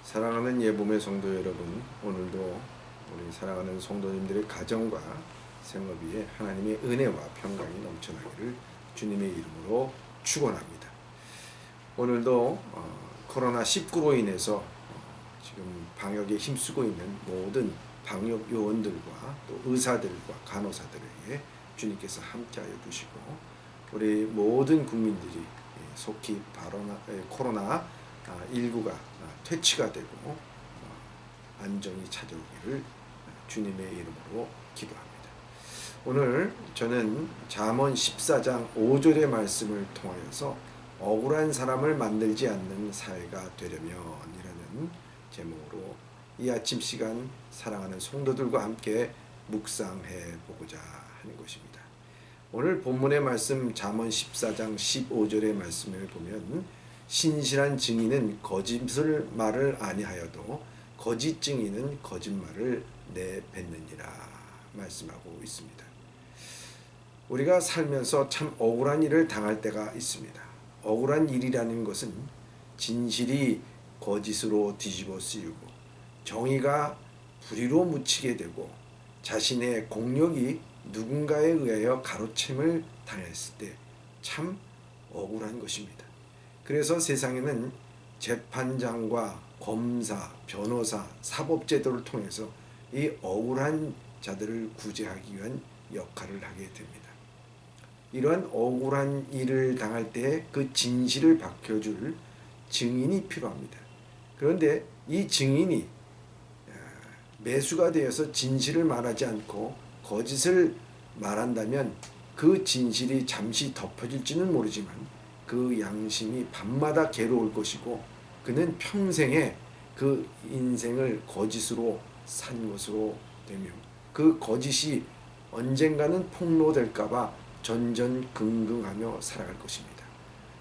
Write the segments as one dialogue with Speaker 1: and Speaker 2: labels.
Speaker 1: 사랑하는 예봄의 성도 여러분, 오늘도 우리 사랑하는 성도님들의 가정과 생업 위에 하나님의 은혜와 평강이 넘쳐나기를 주님의 이름으로 축원합니다. 오늘도 코로나19로 인해서 지금 방역에 힘쓰고 있는 모든 방역 요원들과 또 의사들과 간호사들에게 주님께서 함께하여 주시고 우리 모든 국민들이 속히 코로나19가 퇴치가 되고 안정이 찾아오기를 주님의 이름으로 기도합니다. 오늘 저는 잠언 14장 5절의 말씀을 통하여서 억울한 사람을 만들지 않는 사회가 되려면 이라는 제목으로 이 아침 시간 사랑하는 성도들과 함께 묵상해 보고자 하는 것입니다. 오늘 본문의 말씀 잠언 14장 15절의 말씀을 보면 신실한 증인은 거짓을 말을 아니하여도 거짓 증인은 거짓말을 내뱉느니라 말씀하고 있습니다. 우리가 살면서 참 억울한 일을 당할 때가 있습니다. 억울한 일이라는 것은 진실이 거짓으로 뒤집어 쓰이고 정의가 불의로 묻히게 되고 자신의 공력이 누군가에 의하여 가로챈을 당했을 때 참 억울한 것입니다. 그래서 세상에는 재판장과 검사, 변호사, 사법제도를 통해서 이 억울한 자들을 구제하기 위한 역할을 하게 됩니다. 이러한 억울한 일을 당할 때 그 진실을 밝혀줄 증인이 필요합니다. 그런데 이 증인이 매수가 되어서 진실을 말하지 않고 거짓을 말한다면 그 진실이 잠시 덮어질지는 모르지만 그 양심이 밤마다 괴로울 것이고 그는 평생에 그 인생을 거짓으로 산 것으로 되며 그 거짓이 언젠가는 폭로될까봐 전전긍긍하며 살아갈 것입니다.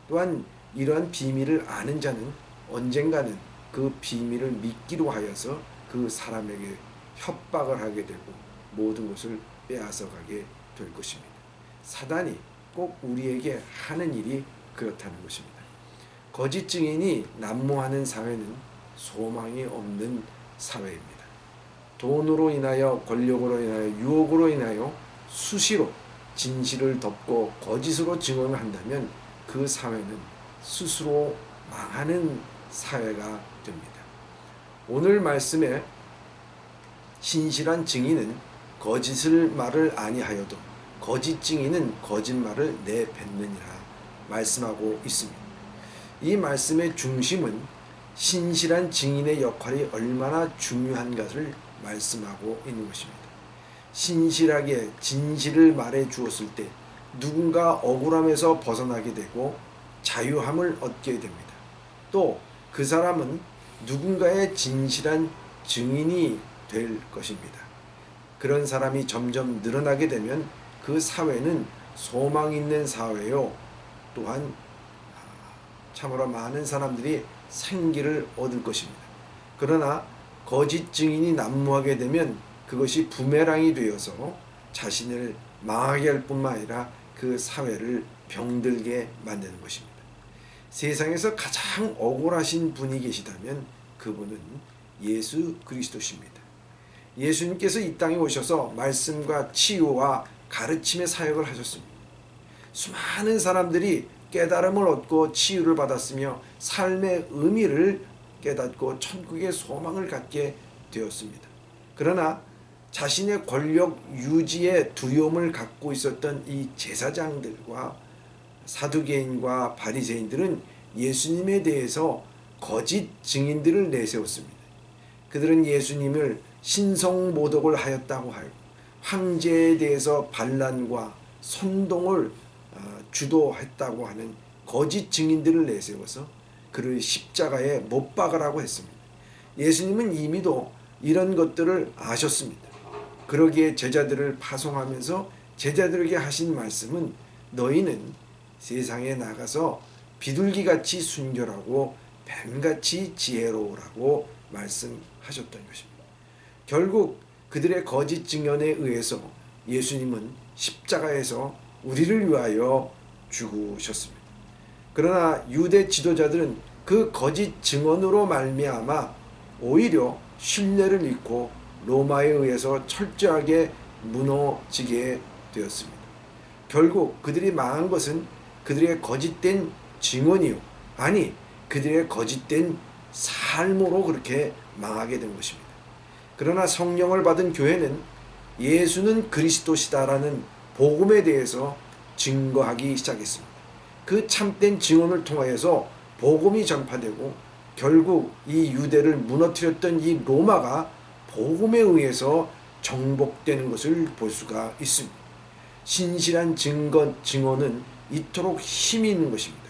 Speaker 1: 또한 이러한 비밀을 아는 자는 언젠가는 그 비밀을 믿기로 하여서 그 사람에게 협박을 하게 되고 모든 것을 빼앗아가게 될 것입니다. 사단이 꼭 우리에게 하는 일이 그렇다는 것입니다. 거짓 증인이 난무하는 사회는 소망이 없는 사회입니다. 돈으로 인하여 권력으로 인하여 유혹으로 인하여 수시로 진실을 덮고 거짓으로 증언을 한다면 그 사회는 스스로 망하는 사회가 됩니다. 오늘 말씀에 신실한 증인은 거짓을 말을 아니하여도 거짓 증인은 거짓말을 내뱉느니라 말씀하고 있습니다. 이 말씀의 중심은 신실한 증인의 역할이 얼마나 중요한가를 말씀하고 있는 것입니다. 신실하게 진실을 말해 주었을 때 누군가 억울함에서 벗어나게 되고 자유함을 얻게 됩니다. 또 그 사람은 누군가의 진실한 증인이 될 것입니다. 그런 사람이 점점 늘어나게 되면 그 사회는 소망 있는 사회요. 또한 참으로 많은 사람들이 생기를 얻을 것입니다. 그러나 거짓 증인이 난무하게 되면 그것이 부메랑이 되어서 자신을 망하게 할 뿐만 아니라 그 사회를 병들게 만드는 것입니다. 세상에서 가장 억울하신 분이 계시다면 그분은 예수 그리스도십니다. 예수님께서 이 땅에 오셔서 말씀과 치유와 가르침의 사역을 하셨습니다. 수많은 사람들이 깨달음을 얻고 치유를 받았으며 삶의 의미를 깨닫고 천국의 소망을 갖게 되었습니다. 그러나 자신의 권력 유지의 두려움을 갖고 있었던 이 제사장들과 사두개인과 바리새인들은 예수님에 대해서 거짓 증인들을 내세웠습니다. 그들은 예수님을 신성모독을 하였다고 하고 황제에 대해서 반란과 선동을 주도했다고 하는 거짓 증인들을 내세워서 그를 십자가에 못 박으라고 했습니다. 예수님은 이미도 이런 것들을 아셨습니다. 그러기에 제자들을 파송하면서 제자들에게 하신 말씀은 너희는 세상에 나가서 비둘기같이 순결하고 뱀같이 지혜로우라고 말씀하셨던 것입니다. 결국 그들의 거짓 증언에 의해서 예수님은 십자가에서 우리를 위하여 죽으셨습니다. 그러나 유대 지도자들은 그 거짓 증언으로 말미암아 오히려 신뢰를 잃고 로마에 의해서 철저하게 무너지게 되었습니다. 결국 그들이 망한 것은 그들의 거짓된 증언이요, 아니 그들의 거짓된 삶으로 그렇게 망하게 된 것입니다. 그러나 성령을 받은 교회는 예수는 그리스도시다라는 복음에 대해서 증거하기 시작했습니다. 그 참된 증언을 통하여서 복음이 전파되고 결국 이 유대를 무너뜨렸던 이 로마가 복음에 의해서 정복되는 것을 볼 수가 있습니다. 신실한 증언은 이토록 힘이 있는 것입니다.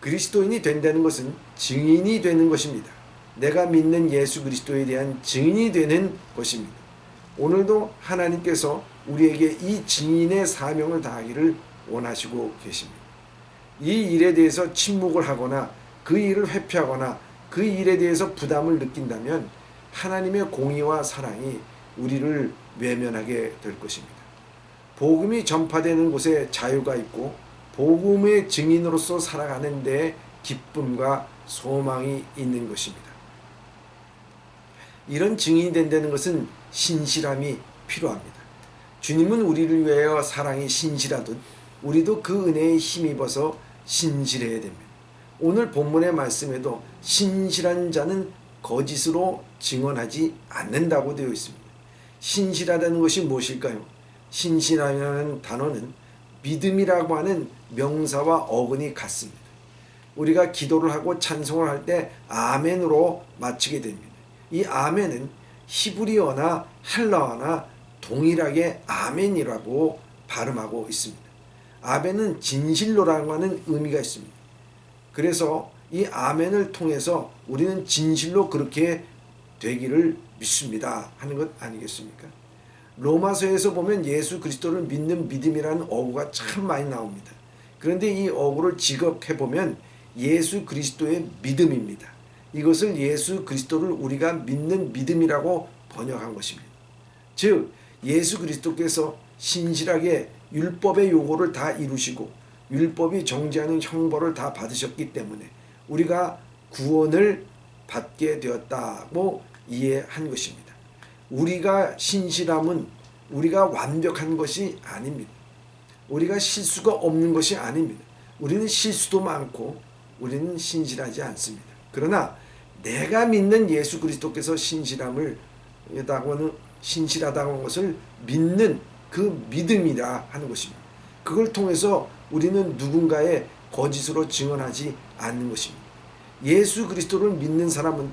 Speaker 1: 그리스도인이 된다는 것은 증인이 되는 것입니다. 내가 믿는 예수 그리스도에 대한 증인이 되는 것입니다. 오늘도 하나님께서 우리에게 이 증인의 사명을 다하기를 원하시고 계십니다. 이 일에 대해서 침묵을 하거나 그 일을 회피하거나 그 일에 대해서 부담을 느낀다면 하나님의 공의와 사랑이 우리를 외면하게 될 것입니다. 복음이 전파되는 곳에 자유가 있고 복음의 증인으로서 살아가는 데 기쁨과 소망이 있는 것입니다. 이런 증인이 된다는 것은 신실함이 필요합니다. 주님은 우리를 위하여 사랑이 신실하듯 우리도 그 은혜에 힘입어서 신실해야 됩니다. 오늘 본문의 말씀에도 신실한 자는 거짓으로 증언하지 않는다고 되어 있습니다. 신실하다는 것이 무엇일까요? 신실하다는 단어는 믿음이라고 하는 명사와 어근이 같습니다. 우리가 기도를 하고 찬송을 할 때 아멘으로 마치게 됩니다. 이 아멘은 히브리어나 헬라어나 동일하게 아멘이라고 발음하고 있습니다. 아멘은 진실로라고 하는 의미가 있습니다. 그래서 이 아멘을 통해서 우리는 진실로 그렇게 되기를 믿습니다 하는 것 아니겠습니까? 로마서에서 보면 예수 그리스도를 믿는 믿음이라는 어구가 참 많이 나옵니다. 그런데 이 어구를 직역해보면 예수 그리스도의 믿음입니다. 이것을 예수 그리스도를 우리가 믿는 믿음이라고 번역한 것입니다. 즉 예수 그리스도께서 신실하게 율법의 요구를 다 이루시고 율법이 정죄하는 형벌을 다 받으셨기 때문에 우리가 구원을 받게 되었다고 이해한 것입니다. 우리가 신실함은 우리가 완벽한 것이 아닙니다. 우리가 실수가 없는 것이 아닙니다. 우리는 실수도 많고 우리는 신실하지 않습니다. 그러나 내가 믿는 예수 그리스도께서 신실하다고 하는 것을 믿는 그 믿음이라 하는 것입니다. 그걸 통해서 우리는 누군가의 거짓으로 증언하지 않는 것입니다. 예수 그리스도를 믿는 사람은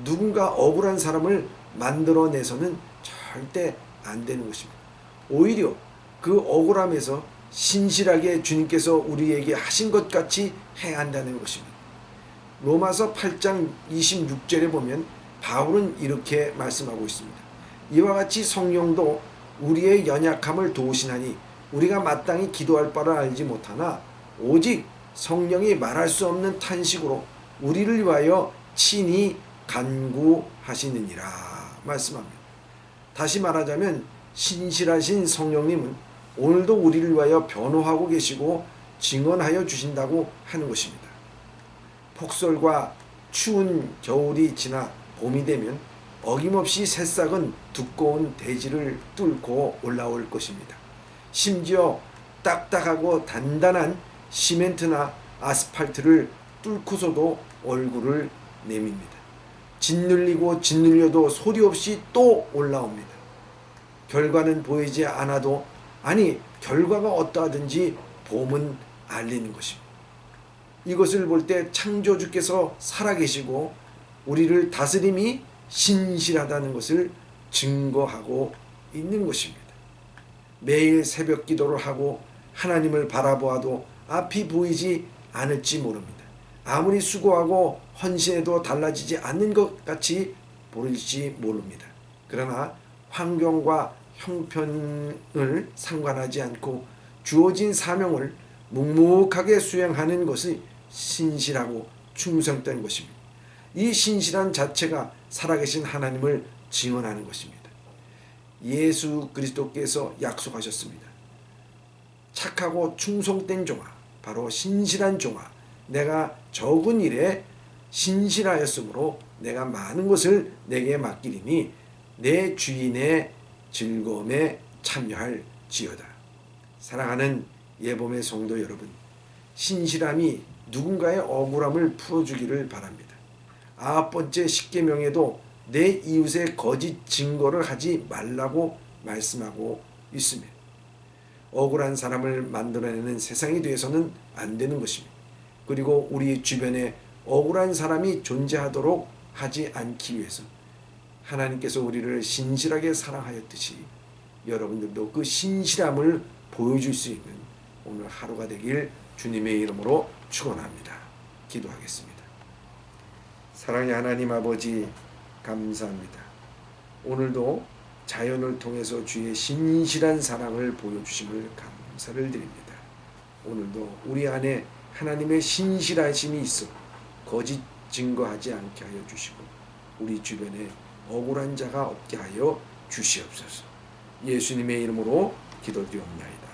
Speaker 1: 누군가 억울한 사람을 만들어내서는 절대 안 되는 것입니다. 오히려 그 억울함에서 신실하게 주님께서 우리에게 하신 것 같이 해야 한다는 것입니다. 로마서 8장 26절에 보면 바울은 이렇게 말씀하고 있습니다. 이와 같이 성령도 우리의 연약함을 도우시나니 우리가 마땅히 기도할 바를 알지 못하나 오직 성령이 말할 수 없는 탄식으로 우리를 위하여 친히 간구하시느니라 말씀합니다. 다시 말하자면 신실하신 성령님은 오늘도 우리를 위하여 변호하고 계시고 증언하여 주신다고 하는 것입니다. 폭설과 추운 겨울이 지나 봄이 되면 어김없이 새싹은 두꺼운 대지를 뚫고 올라올 것입니다. 심지어 딱딱하고 단단한 시멘트나 아스팔트를 뚫고서도 얼굴을 내밉니다. 짓눌리고 짓눌려도 소리 없이 또 올라옵니다. 결과는 보이지 않아도 결과가 어떠하든지 봄은 알리는 것입니다. 이것을 볼 때 창조주께서 살아계시고 우리를 다스림이 신실하다는 것을 증거하고 있는 것입니다. 매일 새벽 기도를 하고 하나님을 바라보아도 앞이 보이지 않을지 모릅니다. 아무리 수고하고 헌신해도 달라지지 않는 것 같이 보일지 모릅니다. 그러나 환경과 형편을 상관하지 않고 주어진 사명을 묵묵하게 수행하는 것이 신실하고 충성된 것입니다. 이 신실한 자체가 살아계신 하나님을 증언하는 것입니다. 예수 그리스도께서 약속하셨습니다. 착하고 충성된 종아, 바로 신실한 종아, 내가 적은 일에 신실하였으므로 내가 많은 것을 내게 맡기리니 내 주인의 즐거움에 참여할지어다. 사랑하는 예봄의 성도 여러분, 신실함이 누군가의 억울함을 풀어주기를 바랍니다. 9번째 십계명에도 내 이웃의 거짓 증거를 하지 말라고 말씀하고 있으며 억울한 사람을 만들어내는 세상이 되어서는 안 되는 것입니다. 그리고 우리 주변에 억울한 사람이 존재하도록 하지 않기 위해서 하나님께서 우리를 신실하게 사랑하였듯이 여러분들도 그 신실함을 보여줄 수 있는 오늘 하루가 되길 주님의 이름으로 축원합니다. 기도하겠습니다. 사랑의 하나님 아버지, 감사합니다. 오늘도 자연을 통해서 주의 신실한 사랑을 보여주심을 감사를 드립니다. 오늘도 우리 안에 하나님의 신실하심이 있어 거짓 증거하지 않게 하여 주시고 우리 주변에 억울한 자가 없게 하여 주시옵소서. 예수님의 이름으로 기도드리옵나이다.